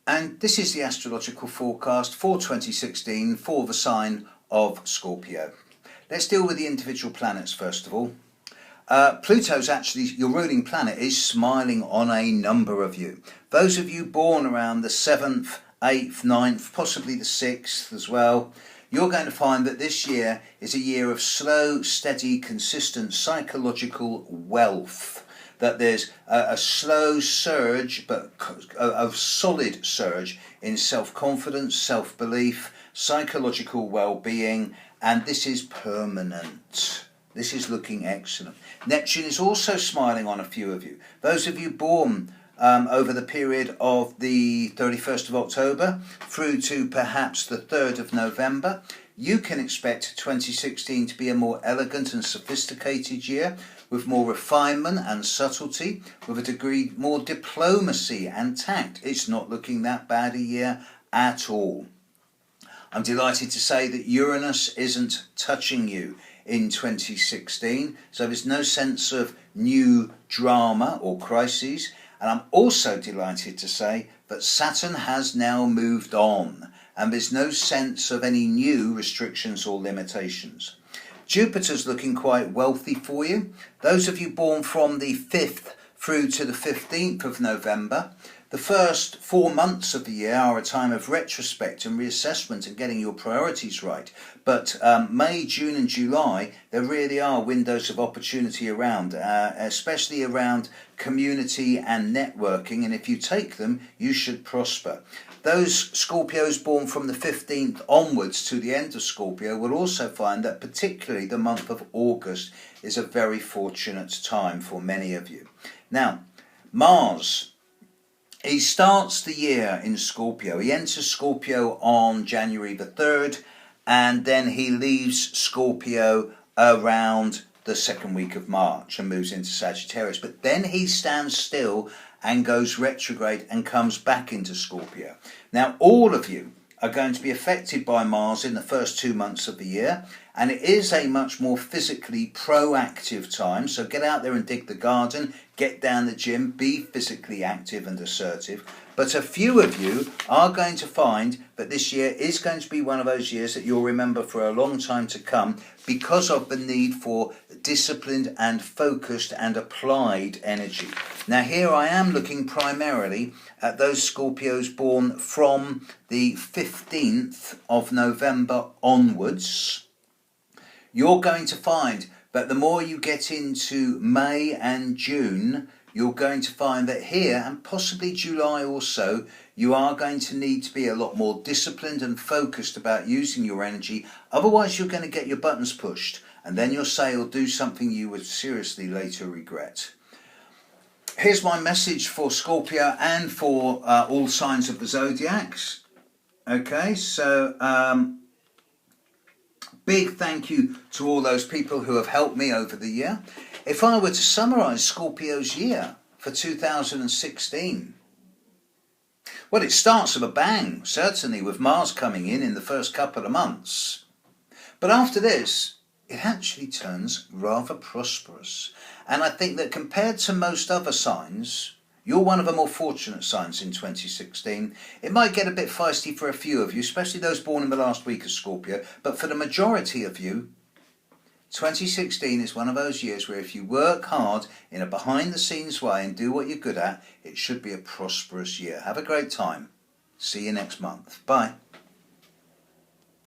And this is the astrological forecast for 2016 for the sign of Scorpio. Let's deal with the individual planets first of all. Pluto's actually, your ruling planet, is smiling on a number of you. Those of you born around the 7th, 8th, 9th, possibly the 6th as well, you're going to find that this year is a year of slow, steady, consistent psychological wealth. That there's a slow surge, but a solid surge in self-confidence, self-belief, psychological well-being, and this is permanent. This is looking excellent. Neptune is also smiling on a few of you. Those of you born over the period of the 31st of October through to perhaps the 3rd of November, you can expect 2016 to be a more elegant and sophisticated year, with more refinement and subtlety, with a degree more diplomacy and tact. It's not looking that bad a year at all. I'm delighted to say that Uranus isn't touching you in 2016, so there's no sense of new drama or crises. And I'm also delighted to say that Saturn has now moved on, and there's no sense of any new restrictions or limitations. Jupiter's looking quite wealthy for you. Those of you born from the 5th through to the 15th of November, the first 4 months of the year are a time of retrospect and reassessment and getting your priorities right. But May, June and July, there really are windows of opportunity around, especially around community and networking. And if you take them, you should prosper. Those Scorpios born from the 15th onwards to the end of Scorpio will also find that particularly the month of August is a very fortunate time for many of you. Now, Mars. He starts the year in Scorpio. He enters Scorpio on January the 3rd, and then he leaves Scorpio around the second week of March and moves into Sagittarius. But then he stands still and goes retrograde and comes back into Scorpio. Now, all of you are going to be affected by Mars in the first 2 months of the year, and it is a much more physically proactive time. So get out there and dig the garden, get down the gym, be physically active and assertive. But a few of you are going to find that this year is going to be one of those years that you'll remember for a long time to come because of the need for disciplined and focused and applied energy. Now here I am looking primarily at those Scorpios born from the 15th of November onwards. You're going to find that the more you get into May and June, you're going to find that here, and possibly July also, you are going to need to be a lot more disciplined and focused about using your energy. Otherwise, you're going to get your buttons pushed, and then you'll say or do something you would seriously later regret. Here's my message for Scorpio and for all signs of the zodiacs. Okay, so big thank you to all those people who have helped me over the year. If I were to summarise Scorpio's year for 2016, well, it starts with a bang, certainly with Mars coming in the first couple of months. But after this, it actually turns rather prosperous. And I think that compared to most other signs, you're one of the more fortunate signs in 2016. It might get a bit feisty for a few of you, especially those born in the last week of Scorpio, but for the majority of you, 2016 is one of those years where if you work hard in a behind-the-scenes way and do what you're good at, it should be a prosperous year. Have a great time. See you next month. Bye.